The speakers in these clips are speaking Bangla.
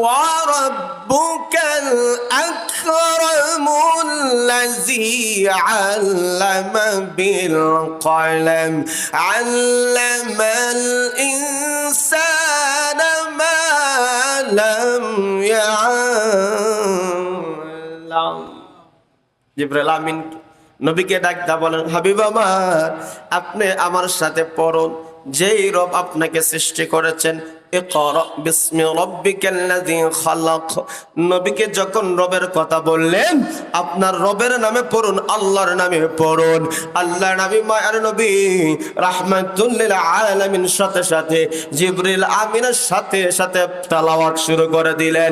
وربك الأكرم الذي علم بالقلم علم الإنسان ما لم يعلم জিবরাইল আমিন নবীকে ডাকতে বলেন, হাবিব আমার, আপনি আমার সাথে পড়ুন, যেই রব আপনাকে সৃষ্টি করেছেন, ইকরা বিসমি রাব্বিকাল্লাযী খালাক। নবীকে যখন রবের কথা বললেন, আপনার রবের নামে পড়ুন, আল্লাহর নামে পড়ুন। আল্লাহর নবী মায়ার নবী রাহমাতুল লিল আলামিন সাথে সাথে জিবরিল আমিনের সাথে সাথে তেলাওয়াত শুরু করে দিলেন।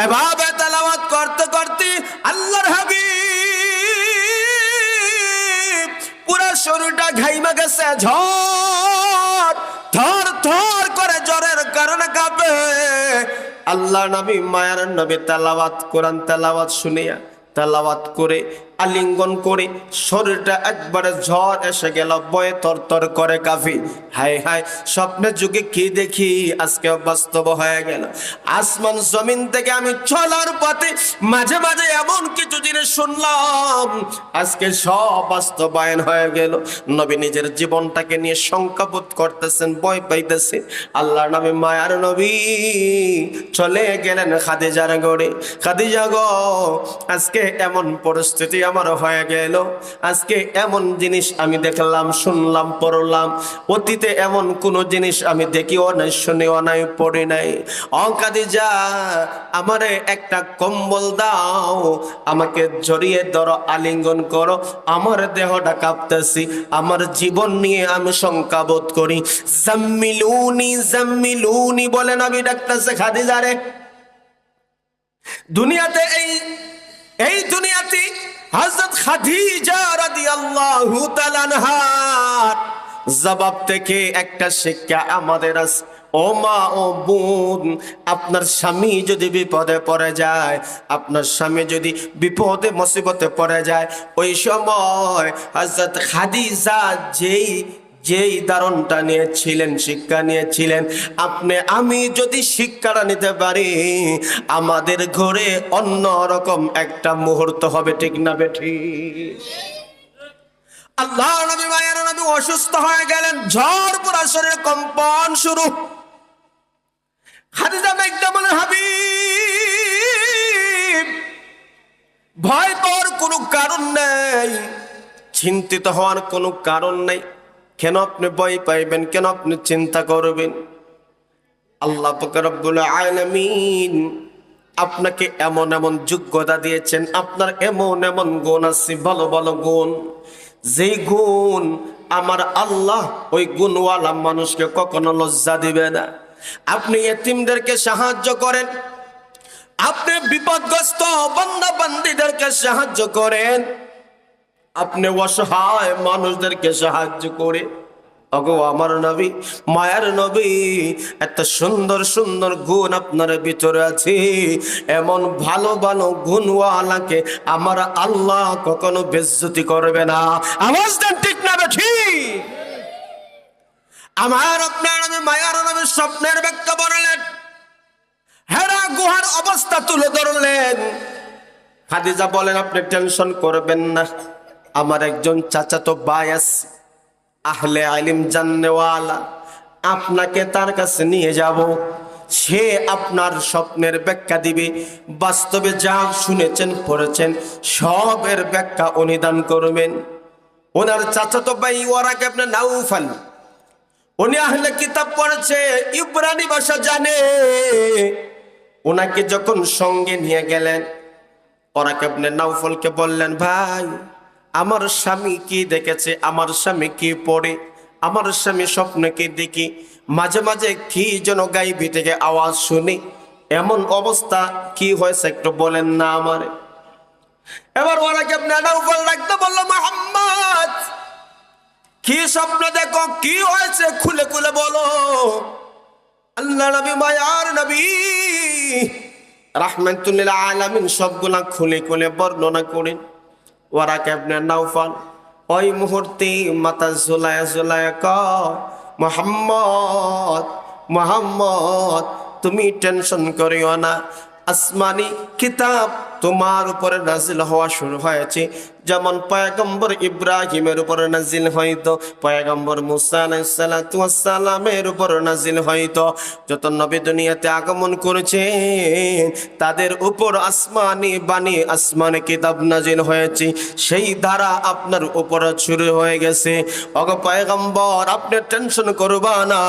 এভাবে তেলাওয়াত করতে করতে আল্লাহর হাবিব পুরো শরীরটা ঘাইমা গেছে, ঝড় থর থর করে জ্বরের কারণে কাঁপে। আল্লাহ নবী মায়ার নবী তেলাওয়াত কোরআন তেলাওয়াত শুনিয়া তেলাওয়াত করে আলিঙ্গন করে শরীরটা একবারে ঝড় এসে গেল, বয়ে তরতর করে কাঁপি। হায় হায়, স্বপ্নের যুগে কি দেখি আজকে বাস্তব হয়ে গেল। আসমান জমিন থেকে আমি চলার পথে মাঝে মাঝে এমন কিছু জিনিস শুনলাম, আজকে সব বাস্তবায়ন হয়ে গেল। নবী নিজের জীবনটাকে নিয়ে শঙ্কাবোধ করতেছেন, ভয় পাইতেছেন। আল্লাহর নবী মায়ার নবী চলে গেলেন খাদিজার ঘরে। খাদিজা গো, আজকে এমন পরিস্থিতি আমার হয়ে গেল, আজকে এমন জিনিস আমি দেখলাম, শুনলাম, পড়লাম, অতীতে এমন কোন জিনিস আমি দেখিও নাই, শুনিও নাই, পড়ি নাই। ও খাদিজা, আমারে একটা কম্বল দাও, আমাকে জড়িয়ে ধরো, আলিঙ্গন করো, আমার দেহটা কাঁপতেছি, আমার জীবন নিয়ে আমি শঙ্কা বোধ করি। জাম্মিলুনি জাম্মিলুনি বলে নবী ডাকতেছে খাদিজারে। দুনিয়াতে এই দুনিয়াতে হযরত খাদিজা রাদিয়াল্লাহু তাআলা আনহার জবাব থেকে একটা শিক্ষা আমাদের আছে। ও মা, ও বোন, আপনার স্বামী যদি বিপদে পড়ে যায়, আপনার স্বামী যদি বিপদে মুসিবতে পড়ে যায়, ওই সময় হযরত খাদিজা যেই ধারণটা নিয়েছিলেন, শিক্ষা নিয়েছিলেন, আপনি আমি যদি শিক্ষাটা নিতে পারি, আমাদের ঘরে অন্যরকম একটা মুহূর্ত হবে, ঠিক না বেঠি? আল্লাহ নবী মায়ের নবী অসুস্থ হয়ে গেলেন, ঝড় পুরা শরীরে কম্পন শুরু। খাদিজা মেঘদা বলে, হাবিব, ভয় পাওয়ার কোনো কারণ নেই, চিন্তিত হওয়ার কোনো কারণ নেই। কেন আপনি ভয় পাইবেন? কেন আপনি চিন্তা করবেন? আল্লাহ পাক রব্বুল আলামিন আপনাকে এমন এমন যোগ্যতা দিয়েছেন, আপনার এমন এমন গুণ আছে, ভালো ভালো গুণ, যেই গুণ আমার আল্লাহ ওই গুণওয়ালা মানুষকে কখনো লজ্জা দিবে না। আপনি এতিমদেরকে সাহায্য করেন, আপনি বিপদগ্রস্ত বান্দা বান্দীদেরকে সাহায্য করেন, আপনি অসহায় মানুষদেরকে সাহায্য করে। ওগো আমার নবী, মায়ার নবী, এত সুন্দর সুন্দর গুণ আপনার ভিতরে আছে। এমন ভালো ভালো গুণওয়ালাকে আমার আল্লাহ কখনো বেইজ্জতি করবে না। আওয়াজ দেন ঠিক না বেঠি? আমার আপনার নবী মায়ার নবী স্বপ্নের ব্যাখ্যা বললেন, হেরা গুহার অবস্থা তুলে ধরলেন। খাদিজা বলেন, আপনি টেনশন করবেন না, আমার একজন চাচাতো ভাই আছে, আহলে ইলম জাননেওয়ালা, আপনাকে তার কাছে নিয়ে যাব, সে আপনার স্বপ্নের ব্যাখ্যা দিবে। বাস্তবে যা শুনেছেন পড়েছেন সবের ব্যাখ্যা উনি দান করবেন। ওনার চাচাতো ভাই ওয়ারাকা ইবনে নাউফাল, উনি আহলে কিতাব পড়েছে, ইব্রানি ভাষা জানে। ওনাকে যখন সঙ্গে নিয়ে গেলেন, ওয়ারাকা ইবনে নাউফালকে বললেন, ভাই, আমার স্বামী কি দেখেছে, আমার স্বামী কি পড়ে, আমার স্বামী স্বপ্নে কি দেখি, মাঝে মাঝে কি যেন গাইবি থেকে আওয়াজ শুনি, এমন অবস্থা কি হয়েছে একটু বলেন না আমারে। এবার ওয়ারাকা ইবনে নাউফাল ডাকতে বলল, মুহাম্মদ, কি স্বপ্ন দেখো, কি হয়েছে, খুলে খুলে বলো। আল্লাহ নবী মায়ার নবী রাহমাতুল লিল আলামিন সবগুলা খুলে খুলে বর্ণনা করেন। ওয়ারাকা ইবনে নাউফাল ওই মুহূর্তে মাথা ঝুলায়া ঝুলায়া কয়, মুহাম্মদ, মুহাম্মদ, তুমি টেনশন করিও না, আসমানি কিতাব তোমার উপরে নাজিল হওয়া শুরু হয়েছে। যেমন পয়গম্বর ইব্রাহিমের উপরে নাজিল হইতো, পয়গম্বর মুসা আলাইহিস সালাতু ওয়াস সালামের উপরে নাজিল হইতো। যত নবী দুনিয়াতে আগমন করেছেন তাদের উপর আসমানি বাণী, আসমানি কিতাব নাজিল হয়েছে। সেই ধারা আপনার উপর শুরু হয়ে গেছে। ওগো পয়গম্বর, আপনি টেনশন করবা না,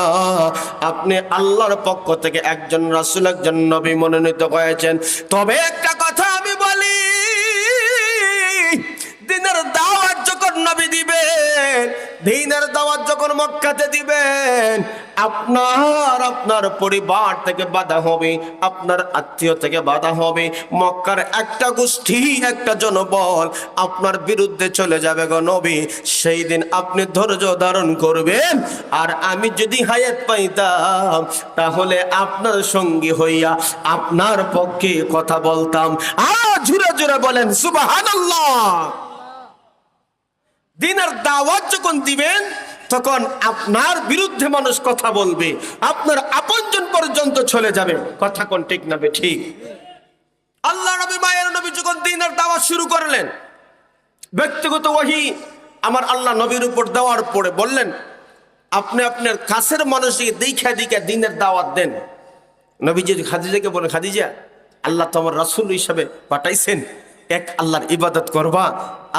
আপনি আল্লাহর পক্ষ থেকে একজন রাসূল, একজন নবী মনোনীত হয়েছেন। তবে একটা কথা আমি বলি, দিনের দাওয়াত যখন নবী দিবেন, দিনের দাওয়াত যখন মক্কাতে দিবেন, আপনার পরিবার থেকে বাধা হবে, আপনার আত্মীয় থেকে বাধা হবে। মক্কার একটা গোষ্ঠী, একটা জনবল আপনার বিরুদ্ধে চলে যাবে গো নবী। সেই দিন আপনি ধৈর্য ধারণ করবেন। আর আমি যদি হায়াত পাইতাম তাহলে আপনার সঙ্গী হইয়া আপনার পক্ষে কথা বলতাম। জোরে জোরে বলেন সুবহানাল্লাহ। দিনের দাওয়াত যখন দিবেন তখন আপনার বিরুদ্ধে মানুষ কথা বলবে, আপনার আপনজন পর্যন্ত চলে যাবে। কথা কোন ঠিক না ঠিক? আল্লাহ নবী, মায়ের নবী যখন দিনের দাওয়াত শুরু করলেন, ব্যক্তিগত ওহী আমার আল্লাহ নবীর উপর দেওয়ার পরে বললেন, আপনি আপনার কাছের মানুষকে দেখা দেখা দিনের দাওয়াত দেন। নবীজি খাদিজাকে বলেন, খাদিজা, আল্লাহ তো আমার রাসূল হিসাবে পাঠাইছেন, এক আল্লাহর ইবাদত করবা,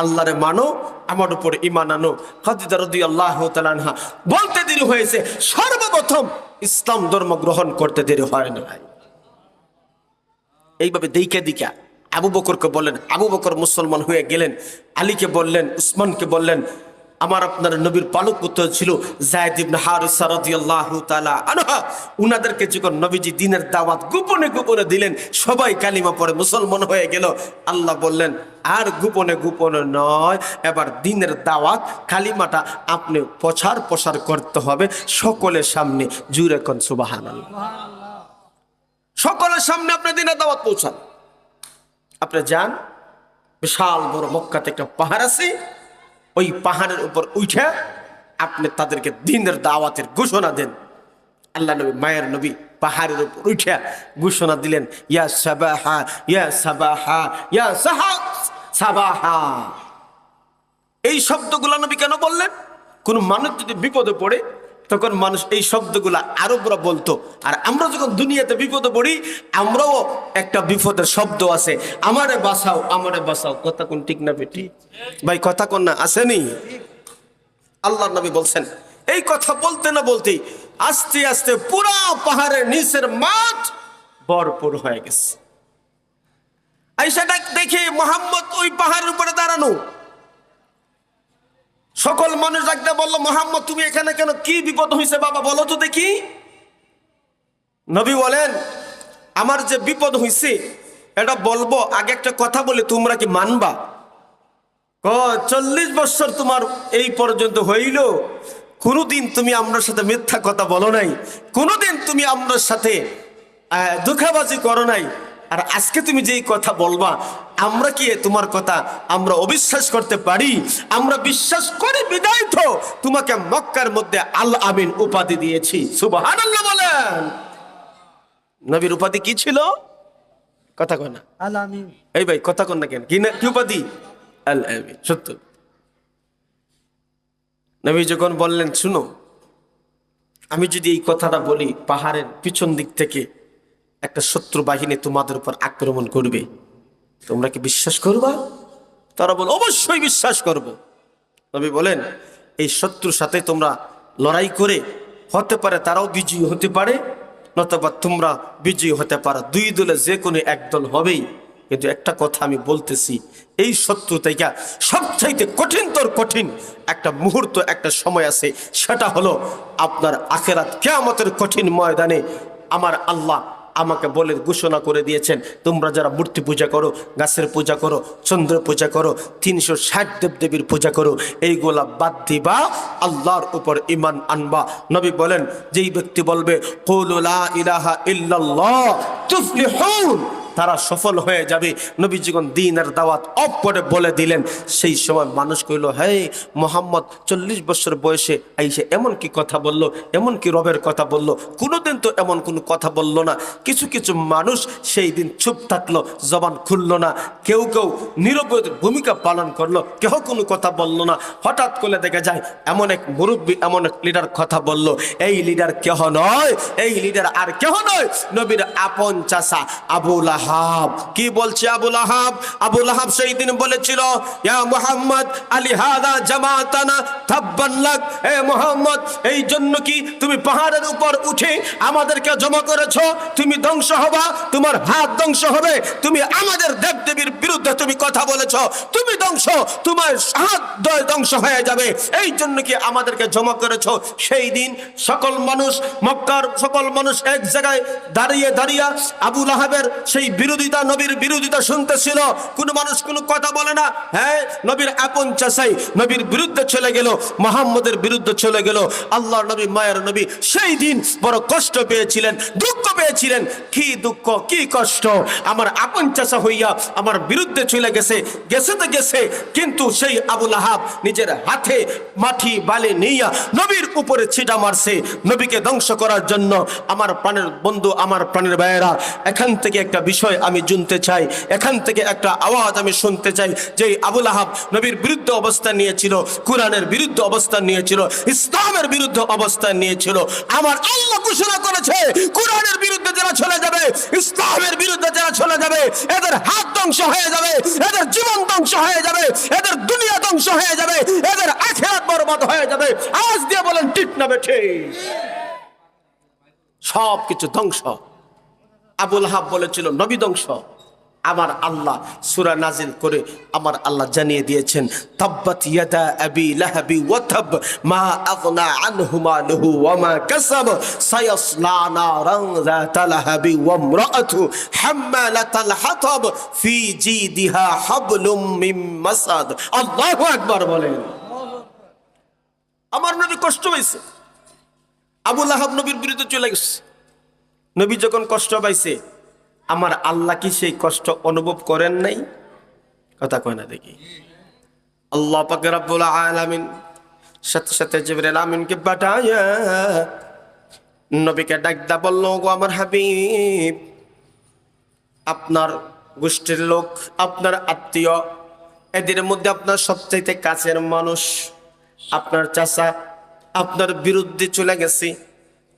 আল্লাহরে মানো, আমার উপরে ঈমান আনো। খাদিজা রাদিয়াল্লাহু তাআলা আনহা বলতে দেরি হয়েছে, সর্বপ্রথম ইসলাম ধর্ম গ্রহণ করতে দেরি হয় না। এইভাবে দেইকা দিকা আবু বকরকে বললেন, আবু বকর মুসলমান হয়ে গেলেন। আলীকে বললেন, উসমানকে বললেন। আমার আপনার নবীর পালক পুত্র ছিল যায়েদ ইবনে হারিসা রাদিয়াল্লাহু তাআলা আনহু। উনাদেরকে যখন নবীজি দ্বীনের দাওয়াত গোপনে গোপনে দিলেন, সবাই কালিমা পড়ে মুসলমান হয়ে গেল। আল্লাহ বললেন, আর গোপনে গোপনে নয়, এবার দ্বীনের দাওয়াত কালিমাটা আপনি প্রচার করতে হবে সকলের সামনে। জুরে কোন সুবহানাল্লাহ। সকলের সামনে আপনি দ্বীনের দাওয়াত পৌঁছান। আপনি যান, বিশাল বড় মক্কাতে একটা পাহাড় আছে, ওই পাহাড়ের উপর উঠে আপনি তাদেরকে দ্বীনের দাওয়াতের ঘোষণা দেন। আল্লাহ নবী, মায়ের নবী পাহাড়ের উপর উঠে ঘোষণা দিলেন, ইয়া সাবাহা, ইয়া সাবাহা, ইয়া সাবাহা। এই শব্দগুলো নবী কেন বললেন? কোন মানুষ যদি বিপদে পড়ে তখন মানুষ এই শব্দগুলা আরবরা বলতো। আর আমরা যখন দুনিয়াতে বিপদে পড়ি, আমরাও একটা বিপদের শব্দ আছে, আমারে বাঁচাও, আমারে বাঁচাও। কথা কোন ঠিক না বেটি ভাই? কথা কোন না আসেনি? আল্লাহর নবী বলছেন, এই কথা বলতে না বলতেই আস্তে আস্তে পুরা পাহাড়ের নিচের মাঠ ভরপুর হয়ে গেছে। আয়েশা দেখে মুহাম্মদ ওই পাহাড়ের উপরে দাঁড়ানো। সকল মানুষ ডাকতে বলল, মুহাম্মদ তুমি এখানে কেন? কি বিপদ হয়েছে বাবা, বলো তো দেখি। নবী বলেন, আমার যে বিপদ হয়েছে এটা বলবো, আগে একটা কথা বলে তোমরা কি মানবা? 40 বছর তোমার এই পর্যন্ত হইল, কোনোদিন তুমি আমার সাথে মিথ্যা কথা বলো নাই, কোনোদিন তুমি আমার সাথে ধোঁকাবাজি করো নাই। আর আজকে তুমি যেই কথা বলবা, আমরা কি তোমার কথা আমরা অবিশ্বাস করতে পারি? আমরা বিশ্বাস করি বিদায় তো তোমাকে মক্কার মধ্যে আল আমিন উপাধি দিয়েছি। সুবহানাল্লাহ বলেন। নবীর উপাধি কি ছিল? কথা কয় না, আল আমিন। এই ভাই কথা কন না কেন? কি উপাধি? আল আমিন। সত্য। নবী যখন বললেন, শুনো, আমি যদি এই কথাটা বলি, পাহাড়ের পিছন দিক থেকে একটা শত্রু বাহিনী তোমাদের উপর আক্রমণ করবে, তোমরা কি বিশ্বাস করবা? তারা বলে, অবশ্যই বিশ্বাস করব। নবী বলেন, এই শত্রুর সাথে তোমরা লড়াই করে হতে পারে তারাও বিজয়ী হতে পারে, নতুবা তোমরা বিজয়ী হতে পারো। দুই দলে যে কোনো এক দল হবেই। কিন্তু একটা কথা আমি বলতেছি, এই শত্রু থেকে সবচাইতে কঠিনতর কঠিন একটা মুহূর্ত, একটা সময় আছে, সেটা হলো আপনার আখিরাত কিয়ামতের কঠিন ময়দানে। আমার আল্লাহ আমাকে বলে ঘোষণা করে দিয়েছেন, তোমরা যারা মূর্তি পূজা করো, গাছের পূজা করো, চন্দ্র পূজা করো, 360 দেবদেবীর পূজা করো, এইগুলা বাদ দিবা, আল্লাহর উপর ঈমান আনবা। নবী বলেন, যেই ব্যক্তি বলবে কুলু লা ইলাহা ইল্লাল্লাহ তুফলিহুন, তারা সফল হয়ে যাবে। নবী যখন দ্বীনের দাওয়াত অফ করে বলে দিলেন, সেই সময় মানুষ কইল, হে মোহাম্মদ 40 বছর বয়সে আইসে এমন কি কথা বললো, এমন কি রবের কথা বললো, কোনোদিন তো এমন কোনো কথা বললো না। কিছু কিছু মানুষ সেই দিন চুপ থাকলো, জবান খুললো না, কেউ কেউ নীরবের ভূমিকা পালন করলো, কেউ কোনো কথা বললো না। হঠাৎ করে দেখা যায় এমন এক মুরব্বী, এমন এক লিডার কথা বলল। এই লিডার কেহ নয়, এই লিডার আর কেহ নয়, নবীর আপন চাচা আবু লাহাব। কি বলছে আবু লাহাব? আবু লাহাব সেই দিন বলেছিল, ইয়া মুহাম্মদ আলি হাদা জামাতানা তাব্বান লাক। হে মুহাম্মদ, এই জন্য কি তুমি পাহাড়ের উপর উঠে আমাদেরকে জমা করেছো? তুমি ধ্বংস হবা, তোমার হাত ধ্বংস হবে। তুমি আমাদের দেবদেবীর বিরুদ্ধে তুমি কথা বলেছো, তুমি ধ্বংস, তোমার হাত ধ্বংস হয়ে যাবে। এই জন্য কি আমাদেরকে জমা করেছো? সেই দিন সকল মানুষ, মক্কার সকল মানুষ এক জায়গায় দাঁড়িয়ে দাঁড়িয়ে আবু লাহাবের সেই বিরোধিতা, নবীর বিরোধিতা শুনতেছিল। কোনো মানুষ কোনো কথা বলে না। হ্যাঁ, নবীর আপন চাচাই নবীর বিরুদ্ধে চলে গেল, মুহাম্মদের বিরুদ্ধে চলে গেল। আল্লাহর নবী, মায়ের নবী সেই দিন বড় কষ্ট পেয়েছিলেন, দুঃখ পেয়েছিলেন। কি দুঃখ, কি কষ্ট! আমার আপন চাচা হইয়া আমার বিরুদ্ধে চলে গেছে, গেছে তো গেছে, কিন্তু সেই আবু লাহাব নিজের হাতে মাটি বালি নিয়া নবীর উপরে ছিটা মারছে নবীকে ধ্বংস করার জন্য। আমার প্রাণের বন্ধু, আমার প্রাণের ভাইয়েরা, এখান থেকে একটা বিষয় আমি শুনতে চাই, এখান থেকে একটা আওয়াজ আমি শুনতে চাই। যে আবু লাহাব নবীর বিরুদ্ধে অবস্থান নিয়েছিল, কোরআনের বিরুদ্ধে অবস্থান নিয়েছিল, ইসলামের বিরুদ্ধে অবস্থান নিয়েছিল, আমার আল্লাহ ঘোষণা করেছে, কোরআনের বিরুদ্ধে যারা চলে যাবে, ইসলামের বিরুদ্ধে যারা চলে যাবে, এদের হাত ধ্বংস হয়ে যাবে, এদের জীবন ধ্বংস হয়ে যাবে, এদের দুনিয়া ধ্বংস হয়ে যাবে, এদের আখিরাত বরবাদ হয়ে যাবে। আওয়াজ দিয়ে বলেন ঠিক না বেঠে? সব কিছু ধ্বংস। আবু লাহাব বলেছিল নবী ধ্বংস। আমার আল্লাহ সূরা নাজিল করে আমার আল্লাহ জানিয়ে দিয়েছেন, তাব্বাত ইয়াদা আবি লাহাবি ওয়া তাব মা আগনা আনহু মালুহু ওয়া মা কাসাব সায়াসলা নারান যাতা লাহাবি ওয়া ইমরাআতু হাম্মালাতাল হাতাব ফি জিদিহা হাবলুম মিন মাসাদ। আল্লাহু আকবার বলেন। আমার নবী কষ্ট পাইছে, আবু লাহাব নবীর বিরুদ্ধে চলে গেছে। নবী যখন কষ্ট পাইছে, আমার আল্লাহ কি সেই কষ্ট অনুভব করেন নাই? কথা কয় না দেখি। আল্লাহ পাক রব্বুল আলামিন সাথে সাথে জিবরাইল আমিনকে পাঠায়া নবীকে ডাকদা বলল, গো আমার হাবিব, আপনার গোষ্ঠীর লোক, আপনার আত্মীয়, এদের মধ্যে আপনার সবচাইতে কাছের মানুষ, আপনার চাচা আপনার বিরুদ্ধে চলে গেছে,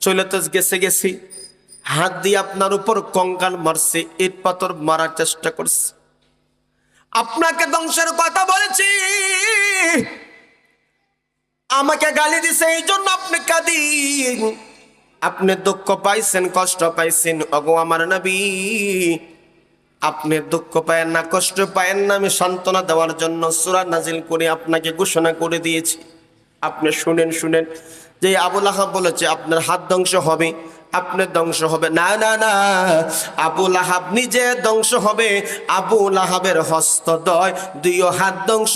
চলে তো গেছি, হাত দিয়ে আপনার উপর কঙ্কাল মারছে, ইট পাথর মারার চেষ্টা করছে, আপনাকে ধ্বংসের কথা বলেছি, আমাকে গালি দিছে, এই জন্য আপনি কাঁদিন, আপনি দুঃখ পাইছেন, কষ্ট পাইছেন। ওগো আমার নবী, আপনি দুঃখ পায়েন না, কষ্ট পায়েন না, আমি সান্ত্বনা দেওয়ার জন্য সূরা নাজিল করে আপনাকে ঘোষণা করে দিয়েছি। আপনি শুনেন। যে আবু লাহাব বলেছে আপনার হাত ধ্বংস হবে, আপনি ধ্বংস হবে না, না না, আবু লাহাব নিজে ধ্বংস হবে। আবু লাহাবের হস্তদ্বয়, দুই হাত ধ্বংস,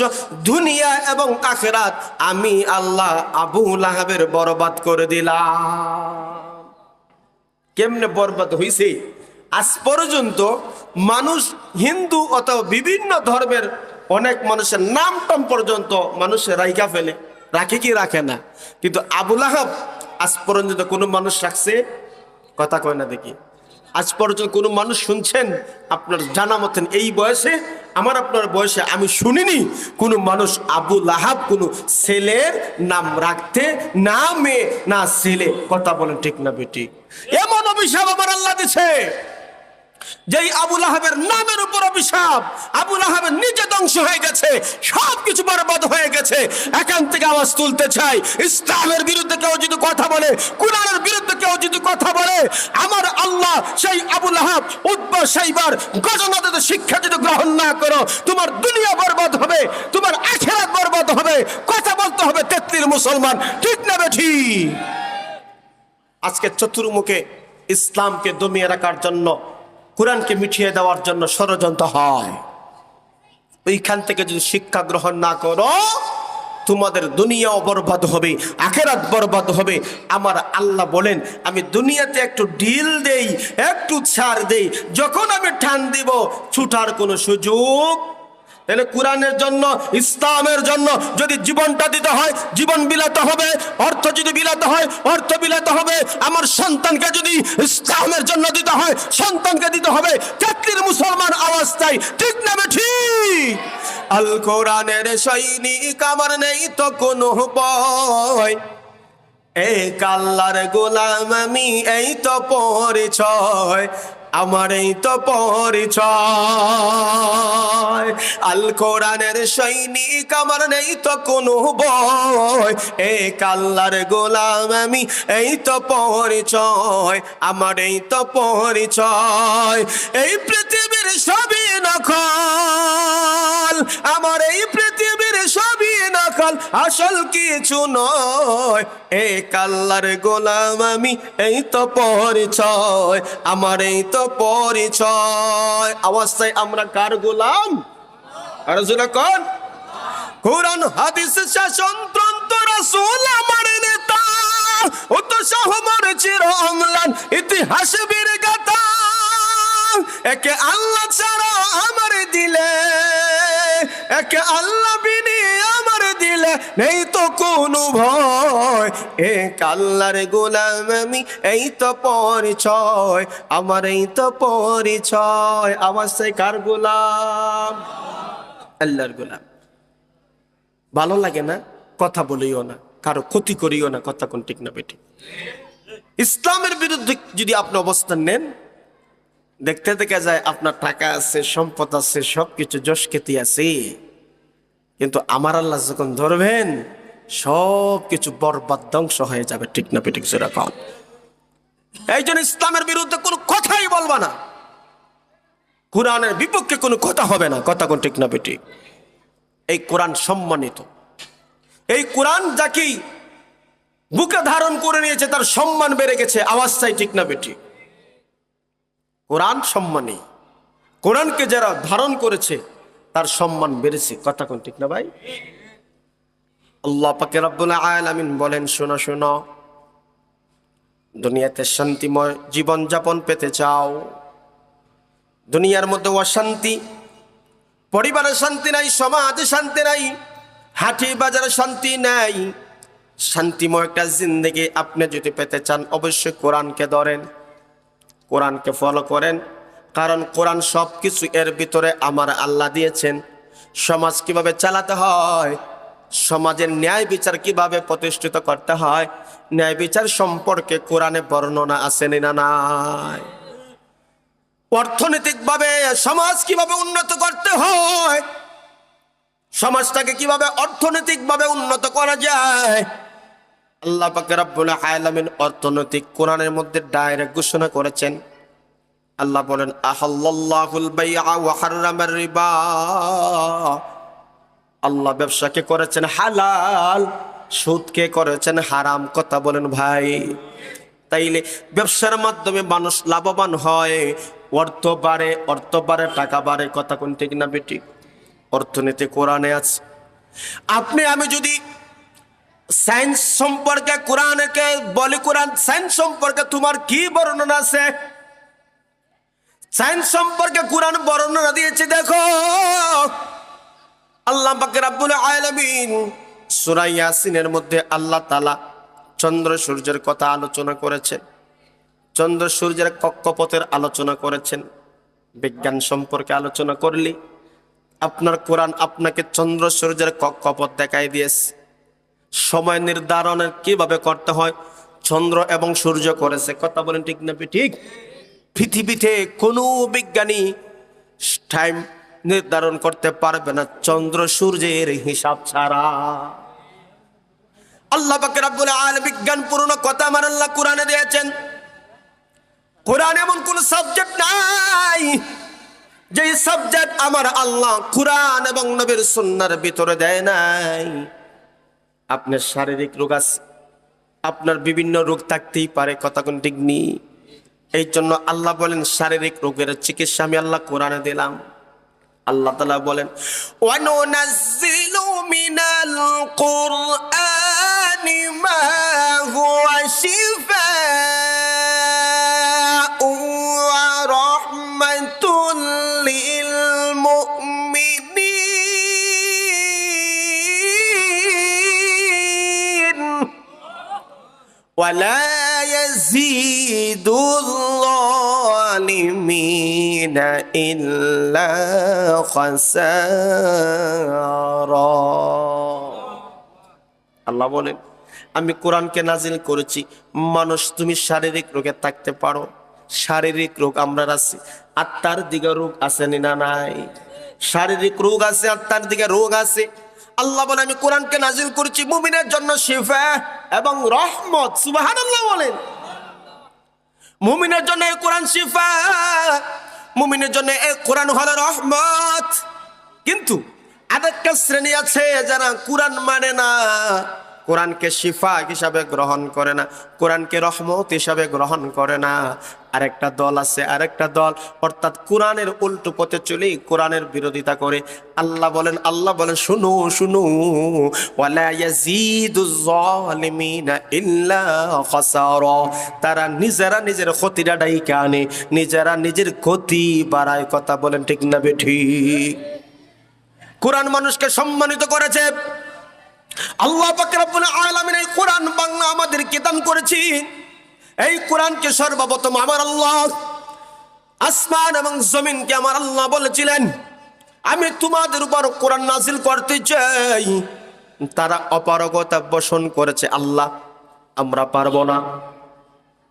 দুনিয়া এবং আখিরাত আমি আল্লাহ আবু লাহাবের বরবাদ করে দিলাম। কেমনে বরবাদ হইছে? আজ পর্যন্ত মানুষ, হিন্দু অথবা বিভিন্ন ধর্মের অনেক মানুষের নাম টাম পর্যন্ত মানুষের রাইখা ফেলে, রাখে কি রাখে না, কিন্তু আবু লাহাব আজ পর্যন্ত কোনো মানুষ রাখছে? কথা কয় না দেখি। আজ পর্যন্ত কোনো মানুষ শুনছেন? আপনার জানা মতেন এই বয়সে, আমার আপনার বয়সে আমি শুনিনি কোনো মানুষ আবু লাহাব কোনো ছেলের নাম রাখতে, না মেয়ে না ছেলে। কথা বলেন ঠিক না বেটি? এমন অভিশাপ আমার আল্লাহ দিছে, যেই আবু লাহাবের নামের উপর অভিশাপ। আবু লাহাবের নিজে ধ্বংস হয়ে গেছে, সবকিছু বরবাদ হয়ে গেছে। এখান থেকে আওয়াজ তুলতে চাই, ইসলামের বিরুদ্ধে কেউ যদি কথা বলে, কুরআনের বিরুদ্ধে কেউ যদি কথা বলে, আমার আল্লাহ সেই আবু লাহাব, উতবা, শাইবার ঘটনাতে শিক্ষা যদি গ্রহণ না করো, তোমার দুনিয়া বরবাদ হবে, তোমার আখিরাত বরবাদ হবে। কথা বলতে হবে 33 মুসলমান, ঠিক না বেঠি? আজকে চতুর্মুখে ইসলামকে দমিয়ে রাখার জন্য, কোরআনকে মিটিয়ে দেওয়ার জন্য ষড়যন্ত্র হয়। ওইখান থেকে যদি শিক্ষা গ্রহণ না করো, তোমাদের দুনিয়াও বরবাদ হবে, আখিরাত বরবাদ হবে। আমার আল্লাহ বলেন, আমি দুনিয়াতে একটু ঢিল দেই, একটু ছাড় দেই, যখন আমি টান দিব ছুটার কোনো সুযোগ। তাহলে কোরআনের জন্য, ইসলামের জন্য যদি জীবনটা দিতে হয়, জীবন বিলাতে হবে। অর্থ যদি বিলাতে হয়, অর্থ বিলাতে হবে। আমার সন্তানকে যদি ইসলামের জন্য দিতে হয়, সন্তানকে দিতে হবে। কাকলির মুসলমান আওয়াজ চাই, ঠিক না ঠিক? আল কোরআনের সৈনিক আমার নেই তো কোনো ভয়, এক আল্লাহর গোলাম আমি, এই তো পরিচয় আমার, এই তো পরিচয়। আল কোরআনের সৈনিক আমার নেই তো কোনো ভয়, এক আল্লাহর গোলাম আমি, এই তো পরিচয় আমার, এই তো পরিচয়। এই পৃথিবীর সবই নকল, আমার এই পৃথিবীর সবই নকল, আসল কিছু নয়, এক আল্লাহর গোলাম আমি, এই তো পরিচয় আমার, এই তো পরিচয়। অবশ্যই আমরা কার গোলাম? আর জোরে কোন? কোরআন হাদিস শাসন তন্ত্র রাসূল আমার নেতা, ও তো শাহমর চির অম্লান ইতিহাস বীর গাথা। একে আল্লাহ ছাড়া আমার দিলে, একে আল্লাহ বিনি আমার দিলে নেই তো কোনো ভয়, এক আল্লাহর গোলাম আমি, এই তো পরিচয় আমার, এই তো পরিচয়। অবশ্যই কার গোলাম? আল্লাহর গোলাম। ভালো লাগে না? কথা বলিও না, কারো ক্ষতি করিও না। কথা কোন ঠিক না বেটি? ইসলামের বিরুদ্ধে যদি আপনি অবস্থান নেন, দেখতে দেখা যায় আপনার টাকা আছে, সম্পদ আছে, সবকিছু যশ খ্যাতি আছে, কিন্তু আমার আল্লাহ যখন ধরবেন সব কিছু বরবাদ ধ্বংস হয়ে যাবে। ঠিক না বেটি? সেরকম এই জন্য ইসলামের বিরুদ্ধে কোনো কথাই বলবা না, কোরআনের বিপক্ষে কোনো কথা হবে না। কথা কোন ঠিক না বেটি? এই কোরআন সম্মানিত, এই কোরআন যাকে বুকে ধারণ করে নিয়েছে তার সম্মান বেড়ে গেছে। আওয়াজ চাই, ঠিক না বেটি? কোরআন সম্মানী, কোরআনকে যারা ধারণ করেছে তার সম্মান বেড়েছে। কথা কোন ঠিক না ভাই? আল্লাহ পাক রব্বুল আলামিন বলেন, শোনো শোনো, দুনিয়াতে শান্তিময় জীবন যাপন পেতে চাও, দুনিয়ার মধ্যে অশান্তি, পরিবারে শান্তি নাই, সমাজে শান্তি নাই, হাটে বাজারে শান্তি নাই, শান্তিময় একটা জিন্দেগি আপনি যদি পেতে চান অবশ্যই কোরআনকে ধরেন, কোরআনকে ফলো করেন। কারণ কোরআন সব কিছু এর ভিতরে আমার আল্লাহ দিয়েছেন। সমাজ কিভাবে চালাতে হয়, সমাজের ন্যায় বিচার কিভাবে প্রতিষ্ঠিত করতে হয়, ন্যায় বিচার সম্পর্কে কোরআনে বর্ণনা আছে না নাই? অর্থনৈতিকভাবে সমাজ কিভাবে উন্নত করতে হয়, সমাজটাকে কিভাবে অর্থনৈতিকভাবে উন্নত করা যায়, আল্লাহ পাক রব্বুল আলামিন অর্থনৈতিক কোরআনের মধ্যে ডাইরেক্ট ঘোষণা করেছেন। আল্লাহ বলেন, আহাল্লাল্লাহুল বাইআ ওয়া হাররামার রিবা, আল্লাহ ব্যবসাকে করেছেন হালাল, সুদকে করেছেন হারাম। কথা বলেন ভাই? তাইলে ব্যবসার মাধ্যমে মানুষ লাভবান হয়, অর্থ বাড়ে, টাকা বাড়ে। কথা কোন ঠিক না বেটি? অর্থনীতি কোরআনে আছে। আপনি আমি যদি সায়েন্স সম্পর্কে কোরআনকে বলি, কোরআন সায়েন্স সম্পর্কে তোমার কি বর্ণনা আছে? সায়েন্স সম্পর্কে কোরআন বর্ণনা দিয়েছে। দেখো, আল্লাহ পাক রব্বুল আলামিন সূরা ইয়াসিনের মধ্যে আল্লাহ তাআলা চন্দ্র সূর্যের কথা আলোচনা করেছেন, চন্দ্র সূর্যের কক্ষপথের আলোচনা করেছেন। বিজ্ঞান সম্পর্কে আলোচনা করলি আপনার কোরআন আপনাকে চন্দ্র সূর্যের কক্ষপথ দেখাই দিয়েছে। সময় নির্ধারণের কিভাবে করতে হয় চন্দ্র এবং সূর্য করেছে। কথা বলেন ঠিক না ঠিক? পৃথিবীতে কোনো বিজ্ঞানী টাইম নির্ধারণ করতে পারবে না চন্দ্র সূর্যের হিসাব ছাড়া। আল্লাহ পাক রব্বুল আলামিন বিজ্ঞান পূর্ণ কথা আমার আল্লাহ কোরআনে দিয়েছেন। কোরআন এমন কোন সাবজেক্ট নাই যে সাবজেক্ট আমার আল্লাহ কোরআন এবং নবীর সুন্নাহর ভিতরে দেয় নাই। আপনার শারীরিক রোগ আছে, আপনার বিভিন্ন রোগ থাকতেই পারে। কথা কোন ঠিক নেই? এই জন্য আল্লাহ বলেন শারীরিক রোগের চিকিৎসা আমি আল্লাহ কোরআনে দিলাম। আল্লাহ তাআলা বলেন ওয়ানুনাজ্জিলু মিনাল কুরআনি মা হুয়া শিফাa'un ওয়া রাহমাতুল লিল মুমিনিন ওয়া লা ইয়াজিদুল যালিমিনা ইল্লা খাসারা। আল্লাহ বলেন আমি কোরআনকে নাজিল করেছি মানুষ তুমি শারীরিক রোগে থাকতে পারো, শারীরিক রোগ আমরা আছি, আত্মার দিকে রোগ আছে না নাই? শারীরিক রোগ আছে, আত্মার দিকে রোগ আছে। আল্লাহ বলে আমি কোরআনকে নাজিল করেছি মুমিনের জন্য শিফা এবং রহমত। সুবহানাল্লাহ বলেন। মুমিনের জন্য এই কোরআন শিফা, মুমিনের জন্য এই কোরআন হলো রহমত। কিন্তু আরেকটা শ্রেণী আছে যারা কোরআন মানে না, কোরআনকে শিফা হিসাবে গ্রহণ করে না, কোরআনকে রহমত হিসাবে গ্রহণ করে না। আরেকটা দল আছে, আরেকটা দল অর্থাৎ কোরআনের উল্টো পথে চলে কোরআনের বিরোধিতা করে। আল্লাহ বলেন শুনো শুনো, ওয়ালা ইয়াজিদুজ যালিমিনা ইল্লা খাসারা। তারা নিজেরা নিজের ক্ষতিটা ডাইকা আনে, নিজেরা নিজের ক্ষতি বাড়ায়। কথা বলেন ঠিক না বেঠিক? কোরআন মানুষকে সম্মানিত করেছে। আল্লাহ পাক রব্বুল আলামিন এই কোরআন বাংলা আমাদেরকে দান করেছি। এই কোরআনকে সর্বপ্রথম আমার আল্লাহ আসমান এবং জমিনকে আমার আল্লাহ বলেছিলেন আমি তোমাদের উপর কোরআন নাজিল করতে চাই। তারা অপারগতা পোষণ করেছে, আল্লাহ আমরা পারবো না।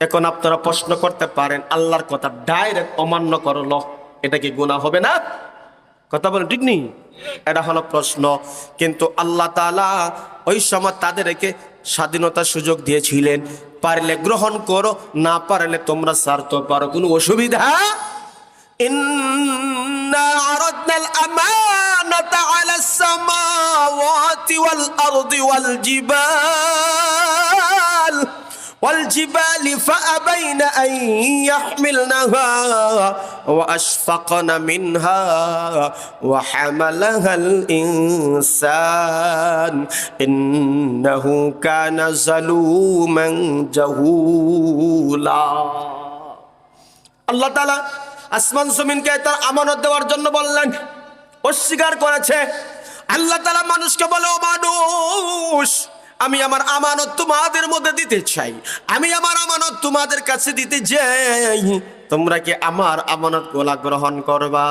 এখন আপনারা প্রশ্ন করতে পারেন আল্লাহর কথা ডাইরেক্ট অমান্য করলো, এটা কি গুনাহ হবে না? কথা বলেন ঠিক নেই? এটা হলো প্রশ্ন। কিন্তু আল্লাহ তাআলা ওই সময় তাদেরকে স্বাধীনতার সুযোগ দিয়েছিলেন, পারলে গ্রহণ করো, না পারলে তোমরা ছাড়তে পারো, কোনো অসুবিধা। ইন্না আরাদনাল আমানাতা আলাস সামাওয়াতি ওয়াল আরদি ওয়াল জিবাল فأبين أن يحملنها وأشفقن منها وحملها الإنسان إنه كان ظلوما جهولا। আল্লাহ তাআলা আসমান জমিনকে তার আমানত দেওয়ার জন্য বললেন, অস্বীকার করেছে। আল্লাহ তাআলা মানুষকে বলে, ও মানুষ আমি আমার আমানত তোমাদের মধ্যে দিতে চাই, আমি আমার আমানত তোমাদের কাছে দিতে চাই, তোমরা কি আমার আমানত গোলা গ্রহণ করবা?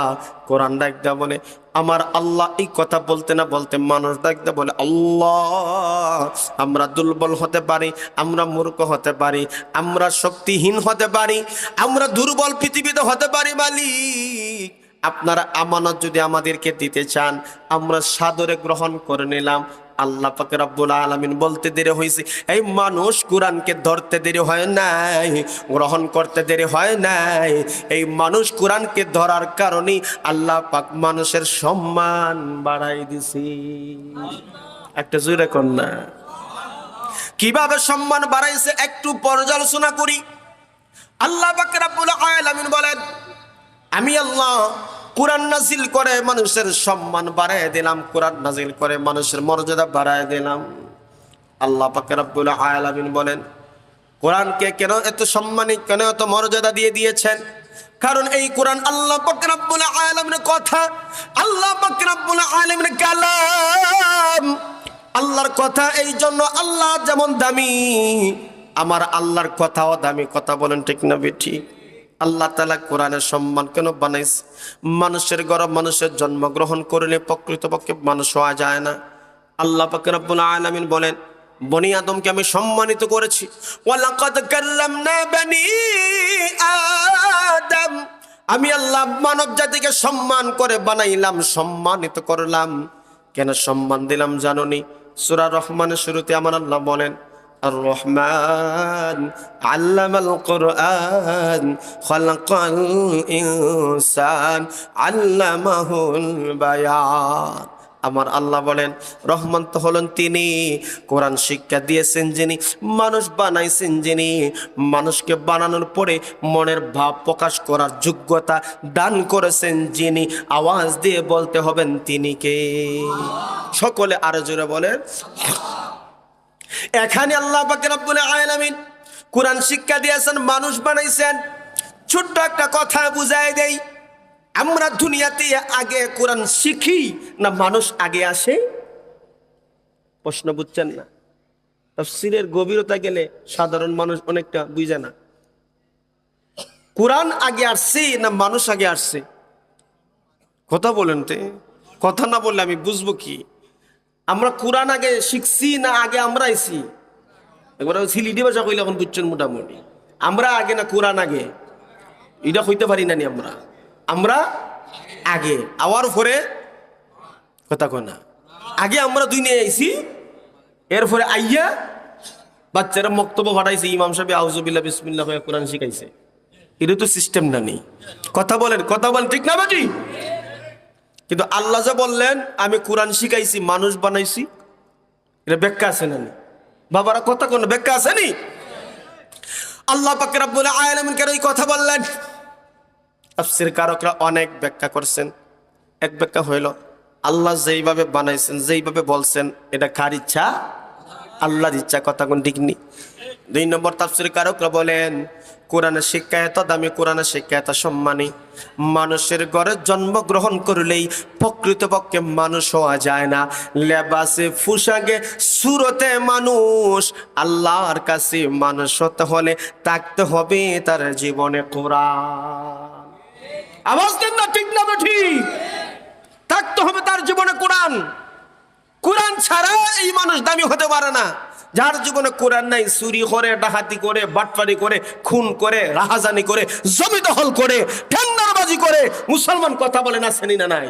কোরআন ডাকতে বলে আমার আল্লাহ এই কথা বলতে না বলতে মানুষ ডাকতে বলে আল্লাহ আমরা দুর্বল হতে পারি, আমরা মূর্খ হতে পারি, আমরা শক্তিহীন হতে পারি, আমরা দুর্বল পৃথিবীতে হতে পারি। মালিক আপনারা আমানত যদি আমাদেরকে দিতে চান আমরা সাদরে গ্রহণ করে নিলাম। আল্লাহ পাক রব্বুল আলামিন বলতে দেরি হয়েছে, এই মানুষ কোরআনকে ধরতে দেরি হয় নাই, গ্রহণ করতে দেরি হয় নাই। এই মানুষ কোরআনকে ধরার কারণে আল্লাহ পাক মানুষের সম্মান বাড়াই দিছে। একটা জোরে কন্যা কিভাবে সম্মান বাড়াইছে একটু পর্যালোচনা করি। আল্লাহ পাক রব্বুল আলামিন বলেন আমি আল্লাহ কোরআন নাজিল করে মানুষের সম্মান বাড়ায় দিলাম, কোরআন নাজিল করে মানুষের মর্যাদা বাড়ায় দিলাম। আল্লাহ পাক রব্বুল আলামিন বলেন কোরআনকে কেন এত সম্মানিত, কেন এত মর্যাদা দিয়ে দিয়েছেন? কারণ এই কোরআন আল্লাহ পাক রব্বুল আলামিনের কথা, আল্লাহ পাক রব্বুল আলামিনের কালাম, আল্লাহর কথা। এই জন্য আল্লাহ যেমন দামি, আমার আল্লাহর কথাও দামি। কথা বলেন ঠিক না বেঠিক? আল্লাহ তাআলা কোরআনের সম্মান কেন বানাইছে? মানুষের ঘরে মানুষের জন্মগ্রহণ করলে প্রকৃতপক্ষে মানুষ হওয়া যায় না। আল্লাহ পাক রব্বুল আলামিন বলেন বনি আদমকে আমি সম্মানিত করেছি। ওয়ালাকাদ কাল্লামনা বনি আদম, আমি আল্লাহ মানব জাতিকে সম্মান করে বানাইলাম, সম্মানিত করলাম। কেন সম্মান দিলাম জানোনি? সূরা রহমানের শুরুতে আমার আল্লাহ বলেন আর রহমান আল্লামাল কুরআন খালাকাল ইনসান আল্লামাহুল বায়ান। আমার আল্লাহ বলেন রহমান তো হলেন তিনি, কোরআন শিক্ষা দিয়েছেন যিনি, মানুষ বানাইছেন যিনি, মানুষকে বানানোর পরে মনের ভাব প্রকাশ করার যোগ্যতা দান করেছেন যিনি, আওয়াজ দিয়ে বলতে হবেন তিনি কে? সকলে আরো জোরে বলেন। এখানে আল্লাহ পাক রব্বুল আলামিন কোরআন শিক্ষা দিয়েছেন, মানুষ বানাইছেন। ছোট্ট একটা কথা বুঝাই দেই, আমরা দুনিয়াতে আগে কোরআন শিখি না মানুষ আগে আসে? প্রশ্ন বুঝছেন না? তাফসীরের গভীরতা গেলে সাধারণ মানুষ অনেকটা বুঝে না। কোরআন আগে আসছে না মানুষ আগে আসছে? কথা বলেন তে, কথা না বললে আমি বুঝবো কি? আমরা কোরআন আগে শিখছি না আগে আমরা আইছি? একবার সিলিটি ভাষা কইলে এখন বুঝছেন মোটামুটি। আমরা আগে না কোরআন আগে? এটা হইতে পারি না নি আমরা? আমরা আগে, আওয়ার পরে কথা কয় না। আগে আমরা দুনিয়ায় আইছি, এরপরে আইয়া বাচ্চারা মক্তব্য পাঠাইছে, ইমাম সাহেব আউযুবিল্লাহ বিসমিল্লাহ কয়ে কোরআন শিখাইছে। এটা তো সিস্টেম না নি? কথা বলেন, কথা বলেন, ঠিক না বাজি? কিন্তু আল্লাহ যে বললেন আমি কোরআন শিখাইছি মানুষ বানাইছি, এটা ব্যাখ্যা আছে না নি? বাবারা কথা কোন ব্যাখ্যা আছে নি? আল্লাহ পাক রব্বুল আলামিন কেন এই কথা বললেন? তাফসীর কারকরা অনেক ব্যাখ্যা করছেন। এক ব্যাখ্যা হইল আল্লাহ যেইভাবে বানাইছেন, যেইভাবে বলছেন, এটা কার ইচ্ছা? আল্লাহর ইচ্ছা। কথা কোন ঠিক নি? 2 নম্বর তাফসীর কারকরা বলেন কোরআনের শিক্ষা এত দামি, কোরআনের শিক্ষা এত সম্মানী, মানুষের ঘরে জন্মগ্রহণ করলেই প্রকৃতপক্ষে মানুষ হওয়া যায় না। লেবাসে পোশাকে সুরতে মানুষ, আল্লাহর কাছে মানুষ হতে হলে থাকতে হবে তার জীবনে কোরআন। আওয়াজ দেন না, ঠিক না ঠিক? থাকতে হবে তার জীবনে কোরআন। কোরআন ছাড়া এই মানুষ দামি হতে পারে না। যার জীবনে কোরআন নাই, চুরি করে, ডাকাতি করে, বাটপারি করে, খুন করে, রাহাজানি করে, জমি দখল করে, টেন্ডারবাজি করে মুসলমান কথা বলে না, শ্রেণী না নাই।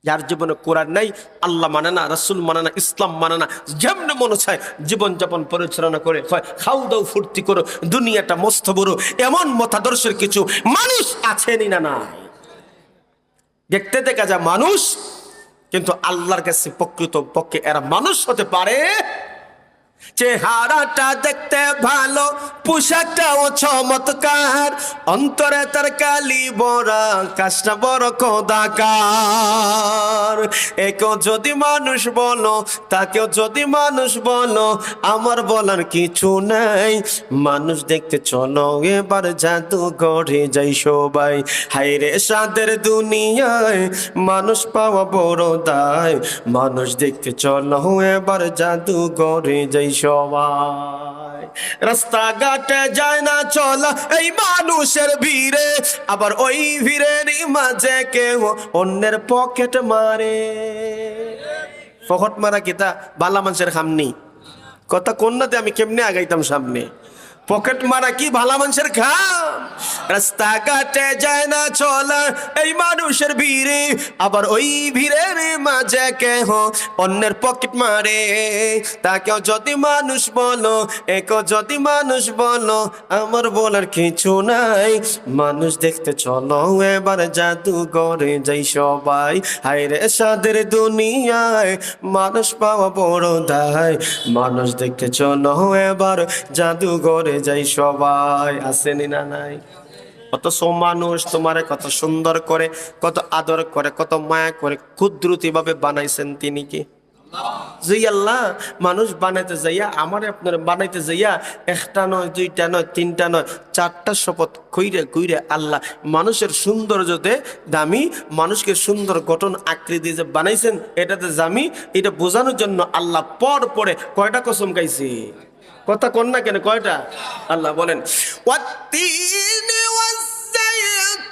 যার জীবনে কোরআন নাই, আল্লাহ মানে না, রাসূল মানে না, ইসলাম মানে না, যেমন মনে চায় জীবনযাপন পরিচালনা করে, খাও দাও ফুর্তি করো, দুনিয়াটা মস্ত বড়, এমন মতাদর্শের কিছু মানুষ আছেনই না নাই? দেখতে দেখা যায় মানুষ, কিন্তু আল্লাহর কাছে প্রকৃত পক্ষে এরা মানুষ হতে পারে। চেহারাটা দেখতে ভালো, পোশাকটাও চমৎকার, অন্তরে তার কালি বড়া, কাজটা বড় কদাকার। একেও যদি মানুষ বলো, তাকেও যদি মানুষ বলো, আমার বলার কিছু নাই। মানুষ দেখতে চলো এবার জাদুঘরে যাই সবাই। হায়রে সাদের দুনিয়ায় মানুষ পাওয়া বড় দায়, মানুষ দেখতে চলো এবার জাদুঘরে যাই সবাই। রাস্তাঘাটে যায় না চলা এই মানুষের ভিড়ে, আবার ওই ভিড়ের মাঝে কেউ অন্যের পকেট মারে। পকেট মারা কিতা বালা মানুষের খামনি? কথা কন্যাতে আমি কেমনে আগাইতাম সামনে? পকেট মারা কি ভালা মানুষের খাম? রাস্তাঘাটে যায় না চলা এই মানুষের ভিড়ে, আবার ওই ভিড়ের মাঝে কেহ অন্যের পকেট মারে। তাকেও যদি মানুষ বলো, একেও যদি মানুষ বলো, আমার বলার কিছু নাই। মানুষ দেখতে চলো এবার জাদুঘরে যাই সবাই। হায়রে সাদের দুনিয়ায় মানুষ পাওয়া বড় দায়, মানুষ দেখতে চলো এবার জাদুঘরে যাই সবাই। আসেনি না নাই? অথচ মানুষ তোমারে কত সুন্দর করে, কত আদর করে, কত মায়া করে, কুদরতি ভাবে বানাইছেন তিনি কি? যে আল্লাহ মানুষ বানাইতে যাইয়া, আমার আপনার বানাইতে যাইয়া একটা নয়, দুইটা নয়, তিনটা নয়, 4টা শপথ কইরে কইরে আল্লাহ মানুষের সৌন্দর্যতে দামি, মানুষকে সুন্দর গঠন আকৃতি যে বানাইছেন এটাতে দামি, এটা বোঝানোর জন্য আল্লাহ পর পরে কয়টা কসম খাইছে? কথা কন না কেন? কয়টা? আল্লাহ বলেন ওয়াত্তিনি ওয়াজ্জাইতুনি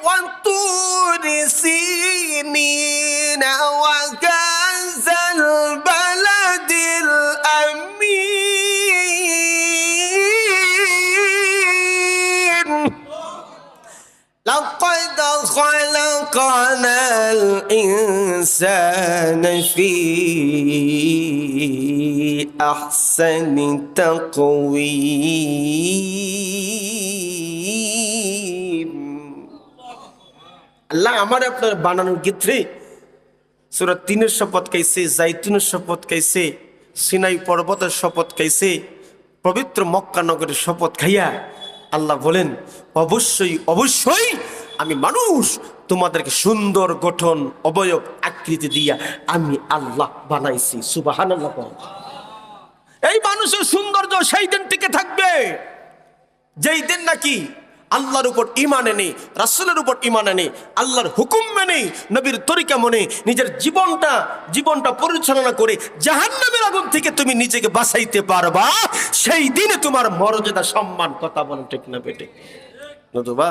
ওয়াতুরি সিনিনা ওয়া কাযাল বালাদিল আমিন। لقد خلقنا الإنسان في أحسن تقويم। আল্লাহ আমার আপনার বানানোর ক্ষেত্রে সূরা 3-এর শপথ খাইছে, জাইতুনের শপথ খাইছে, সিনাই পর্বতের শপথ খাইছে, পবিত্র মক্কা নগরের শপথ খাইয়া আল্লাহ বলেন অবশ্যই অবশ্যই আমি মানুষ তোমাদেরকে সুন্দর গঠন অবয়ব আকৃতি দিয়া আমি আল্লাহ বানাইছি। সুবহানাল্লাহ। এই মানুষের সৌন্দর্য সেই দিন টিকে থাকবে যেই দিন নাকি আল্লাহর উপর ঈমান এনে, রাসূলের উপর ঈমান এনে, আল্লাহর হুকুম মেনে, নবীর তরিকা মনে নিজের জীবনটা পরিচালনা করে জাহান্নামের আগুন থেকে তুমি নিজেকে বাঁচাইতে পারবা। সেই দিনে তোমার মর্যাদা সম্মান, কথা বলেন ঠিক না বেটে? নতুবা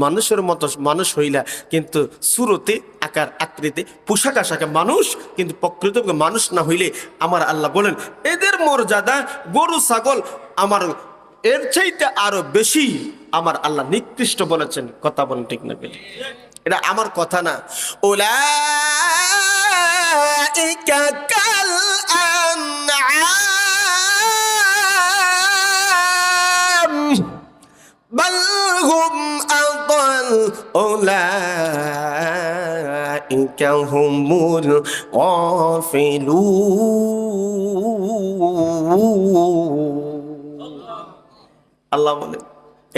মানুষের মতো মানুষ হইলা কিন্তু সুরতে আকার আকৃতি পোশাক আশাকে মানুষ, কিন্তু প্রকৃত মানুষ না হইলে আমার আল্লাহ বলেন এদের মর্যাদা গরু ছাগল আমার এর চাইতে আরো বেশি আমার আল্লাহ নিকৃষ্ট বলেছেন। কথা বলেন ঠিক না বেটে? এটা আমার কথা না। উলাইকা কাল আনআম বাল হুম আদাল উলাইকা হুমুল গাফিলুন। আল্লাহ বলেন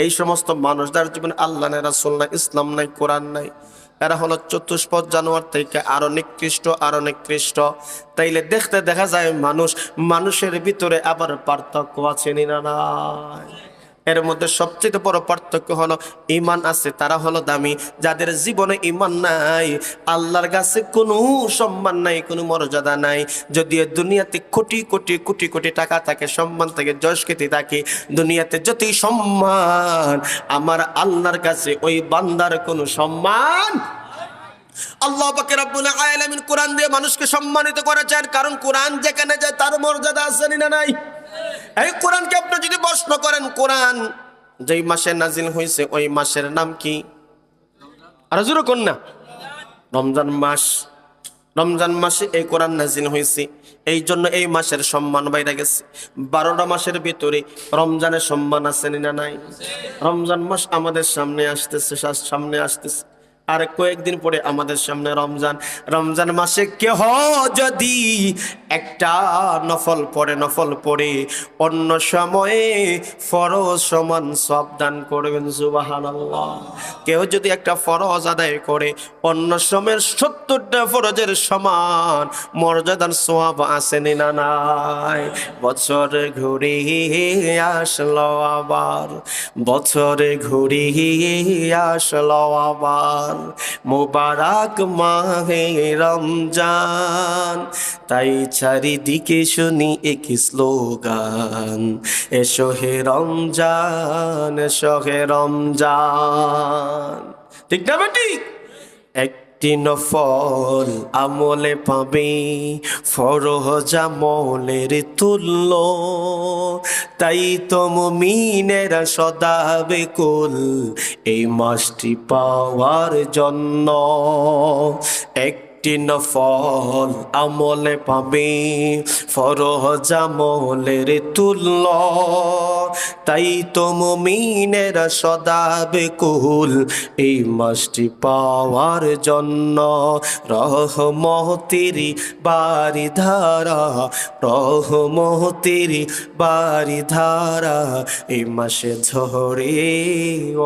এই সমস্ত মানুষদের জীবনে আল্লাহ নাই, রাসূল নাই, ইসলাম নাই, কোরআন নাই, এরা হলো চতুষ্পদ জানোয়ার থেকে আরো নিকৃষ্ট। তাইলে দেখতে দেখা যায় মানুষের ভিতরে আবার পার্থক্য আছে না নাই? এর মধ্যে সবচেয়ে বড় পার্থক্য হলো ঈমান আছে তারা হলো দামি, যাদের জীবনে ঈমান নাই আল্লাহর কাছে কোনো সম্মান নাই, কোনো মর্যাদা নাই। যদিও দুনিয়াতে কোটি কোটি টাকা থাকে, সম্মান থাকে, যশ খ্যাতি থাকে, দুনিয়াতে যতই সম্মান আমার আল্লাহর কাছে ওই বান্দার কোনো সম্মান। আল্লাহ পাক রব্বুল আলামিন কোরআন দিয়ে মানুষকে সম্মানিত করেছেন, কারণ কোরআন যেখানে যায় তার মর্যাদা আছে না নাই? এই কোরআনকে আপনি যদি প্রশ্ন করেন কোরআন যেই মাসে নাজিল হয়েছে ওই মাসের নাম কি? আর জোরে কোন না? রমজান মাসে এই কোরআন নাজিল হয়েছে, এই জন্য এই মাসের সম্মান বাইরে গেছে। 12টা মাসের ভিতরে রমজানের সম্মান আছে না নাই? রমজান মাস আমাদের সামনে আসতেছে, আর কয়েকদিন পরে আমাদের সামনে রমজান মাসে কেহ যদি একটা নফল পড়ে অন্য সময়ে ফরজ সমান সওয়াব দান করবেন। সুবহানাল্লাহ। কেউ যদি একটা ফরজ আদায় করে অন্য সময়ের 70টা ফরজের সমান মর্যাদার সওয়াব আছে না নাই? বছর ঘুরিয়ে আসলো আবার মুবারক মাহে রমজান, তাই চারিদিকে শুনি এক স্লোগান, এসো হে রমজান, ঠিক না বেটি? একটি নফল আমলে পাবে ফরজ আমলের তুল্য, তাই তো মুমিনেরা সদা বেকুল এই মাসটি পাওয়ার জন্য। একটি নফল আমলে পাবে ফরজ আমলের তুল্য, তাই তো মুমিনেরা সদা বেকুল এই মাসটি পাওয়ার জন্য। রহমতেরি বারিধারা এই মাসে ঝরে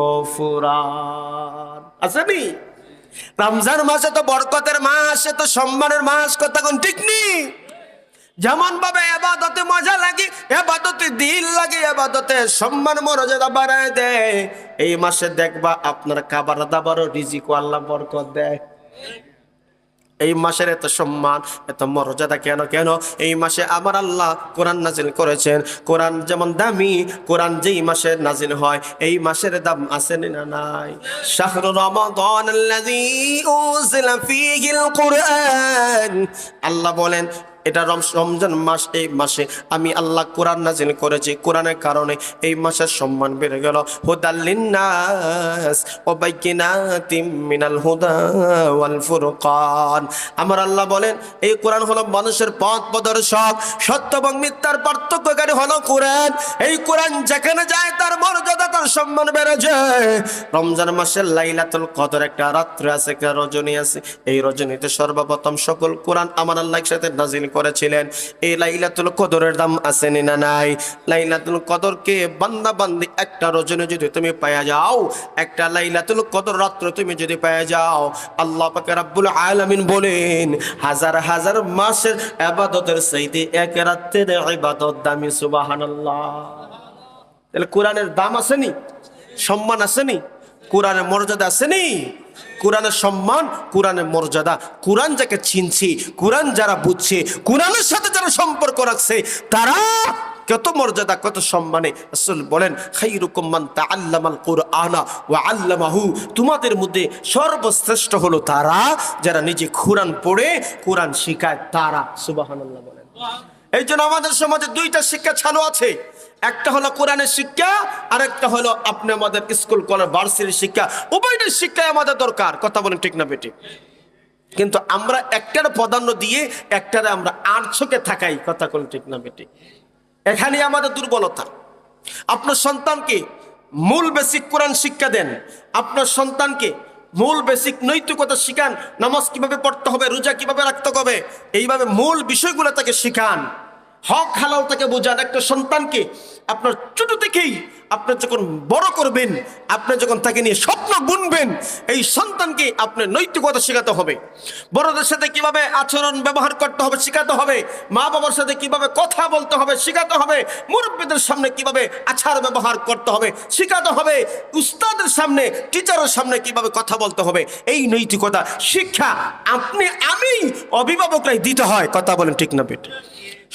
ও ফুরান। আসেনি? রমজান মাসে তো বরকতের মাস, তো সম্মানের মাস, কথা কোন ঠিক নেই? যেমন ভাবে ইবাদতে মজা লাগে, ইবাদতে দিল লাগে, ইবাদতে সম্মান মর্যাদা বাড়ায় দেয়, এই মাসে দেখবা আপনার খাবার দাবারও রিজিক আল্লাহ বরকত দেয়। এই মাসের এত সম্মান এত মর্যাদা কেন? এই মাসে আমার আল্লাহ কোরআন নাজিল করেছেন। কোরআন যেমন দামি, কোরআন যেই মাসে নাজিল হয় এই মাসের দাম আছে না নাই? শাহরু রমাদান আল্লাযী উনজিলা ফীহিল কুরআন, আল্লাহ বলেন এটা রমজান মাস, এই মাসে আমি আল্লাহ কোরআন নাজিল করেছি, কোরআনের কারণে এই মাসের সম্মান বেড়ে গেল। হুদাল লিন্নাস ওয়া বাইয়িনাতিম মিনাল হুদা ওয়াল ফুরকান। আমার আল্লাহ বলেন এই কোরআন হলো মানুষের পথ প্রদর্শক, সত্য এবং মিথ্যার পার্থক্যকারী হলো কোরআন। এই কোরআন যেখানে যায় তার মর্যাদা, তার সম্মান বেড়ে যায়। রমজান মাসের লাইলাতুল কদর একটা রাত্রি আছে, একটা রজনী আছে। এই রজনীতে সর্বপ্রথম সকল কোরআন আমার আল্লাহ একসাথে নাজিল করেছিলেন। এই লাইলাতুল কদরের দাম আছে না নাই? লাইলাতুল কদরকে বান্দা বান্দি একটা রজনী যদি তুমি পাওয়া যাও, একটা লাইলাতুল কদর রাত্র তুমি যদি পাওয়া যাও, আল্লাহ পাক রব্বুল আলামিন বলেন হাজার হাজার মাসের ইবাদতের চাইতে এক রাতের ইবাদত দামি। সুবহানাল্লাহ। তাহলে কোরআনের দাম আসেনি, সম্মান আসেনি, কোরআনের মর্যাদা আসেনি। কোরআনের সম্মান, কোরআনের মর্যাদা, কোরআন যাকে চিনছে, কোরআন যারা বুঝছে, কোরআনের সাথে যারা সম্পর্ক রাখছে, তারা কত মর্যাদা, কত সম্মানে। রাসূল বলেন খায়রুকুম মান তাআল্লামাল কুরআনা ওয়া আল্লামাহু। তোমাদের মধ্যে সর্বশ্রেষ্ঠ হলো তারা যারা নিজে কোরআন পড়ে কোরআন শেখায় তারা। সুবহানাল্লাহ বলেন। এই জন্য আমাদের সমাজে দুইটা শিক্ষা চালু আছে, একটা হলো কোরআনের শিক্ষা, আর একটা হলো আপনি আমাদের স্কুল কলেজ ভার্সিটির শিক্ষা। উভয়টার শিক্ষাই আমাদের দরকার। কথা বলেন ঠিক না বেটি? কিন্তু আমরা একটার প্রাধান্য দিয়ে একটারে আমরা আড়ছোকে থাকাই। কথা বলেন ঠিক না বেটি? এখানেই আমাদের দুর্বলতা। আপনার সন্তানকে মূল বেসিক কোরআন শিক্ষা দেন, আপনার সন্তানকে মূল বেসিক নৈতিকতা শিখান, নামাজ কিভাবে পড়তে হবে, রোজা কিভাবে রাখতে হবে, এইভাবে মূল বিষয়গুলো তাকে শিখান। হক হালাল তাকে বোঝান। একটা সন্তানকে আপনার ছোট থেকেই আপনি যখন বড় করবেন, আপনি যখন তাকে নিয়ে স্বপ্ন বুনবেন, এই সন্তানকে আপনার নৈতিকতা শেখাতে হবে। বড়দের সাথে কিভাবে আচরণ ব্যবহার করতে হবে শেখাতে হবে, মা বাবার সাথে কিভাবে কথা বলতে হবে শেখাতে হবে, মুরব্বীদের সামনে কিভাবে আচার ব্যবহার করতে হবে শেখাতে হবে, উস্তাদের সামনে, টিচারের সামনে কিভাবে কথা বলতে হবে। এই নৈতিকতা শিক্ষা আপনি আমি অভিভাবকরাই দিতে হয়। কথা বলেন ঠিক না বেটা?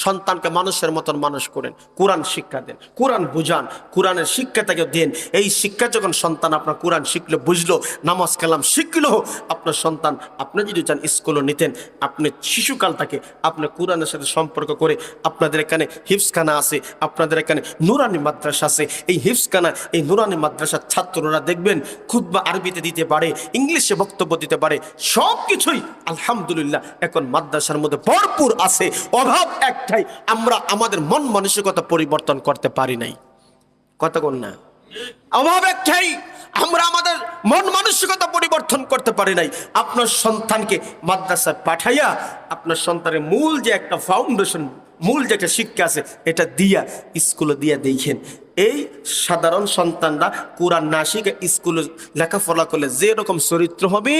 সন্তানকে মানুষের মতন মানুষ করেন, কোরআন শিক্ষা দেন, কোরআন বুঝান, কোরআনের শিক্ষা তাকে দেন। এই শিক্ষা যখন সন্তান আপনার কোরআন শিখলো, বুঝলো, নামাজ কালাম শিখলো, আপনার সন্তান আপনি যদি চান স্কুলে নিতেন, আপনি শিশুকাল থেকে আপনি কোরআনের সাথে সম্পর্ক করে, আপনাদের এখানে হিফজখানা আছে, আপনাদের এখানে নুরানি মাদ্রাসা আছে, এই হিফজখানা, এই নুরানি মাদ্রাসার ছাত্ররা দেখবেন খুতবা আরবিতে দিতে পারে, ইংলিশে বক্তব্য দিতে পারে, সব কিছুই আলহামদুলিল্লাহ এখন মাদ্রাসার মধ্যে ভরপুর আছে। অভাব একটাই, আমরা আমাদের মন মানসিকতা পরিবর্তন করতে পারি নাই। কথা বল না? অভাব একটাই, আমরা আমাদের মন মানসিকতা পরিবর্তন করতে পারি নাই। আপনার সন্তানকে মাদ্রাসায় পাঠাইয়া আপনার সন্তানের মূল যে একটা ফাউন্ডেশন, মূল যে একটা শিক্ষা আছে, এটা দিয়া স্কুলে দিয়া দেখেন। এই সাধারণ সন্তানরা কোরআন না শিখে স্কুলে লেখাপড়া করলে যে রকম চরিত্র হবে,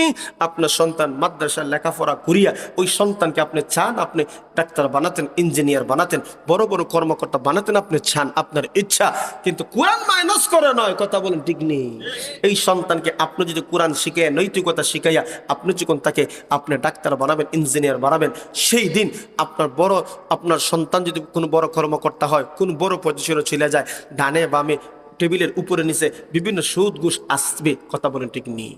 আপনার সন্তান মাদ্রাসার লেখাপড়া করিয়া ওই সন্তানকে আপনি চান আপনি ডাক্তার বানাতেন, ইঞ্জিনিয়ার বানাতেন, বড় বড় কর্মকর্তা বানাতেন, আপনি চান, আপনার ইচ্ছা, কিন্তু কোরআন মাইনাস করে নয়। কথা বলেন ঠিক নেই? এই সন্তানকে আপনি যদি কোরআন শিখে নৈতিকতা শিখাইয়া আপনি যখন তাকে আপনি ডাক্তার বানাবেন, ইঞ্জিনিয়ার বানাবেন, সেই দিন আপনার সন্তান যদি কোনো বড় কর্মকর্তা হয়, কোন বড় পজিশনে চলে যায়, ডানে বামে টেবিলের উপরে নিচে বিভিন্ন সুদ ঘুষ আসবে। কথা বলেন ঠিক নেই?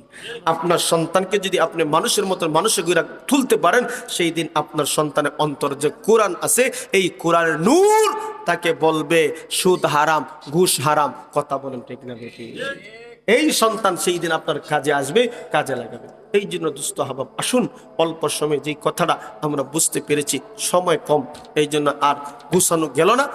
আপনার সন্তানকে যদি আপনি মানুষের মতো মানুষের গুড়া তুলতে পারেন, সেই দিন আপনার সন্তানের অন্তর যে কোরআন আছে, এই কোরআনের নূর তাকে বলবে সুদ হারাম, ঘুষ হারাম। কথা বলেন ঠিক না? এই সন্তান সেই দিন আপনার কাজে আসবে, কাজে লাগাবে। এই জন্য দুস্থ হাবাব, আসুন অল্প সময় যেই কথাটা আমরা বুঝতে পেরেছি, সময় কম, এই জন্য আর গুছানো গেল না।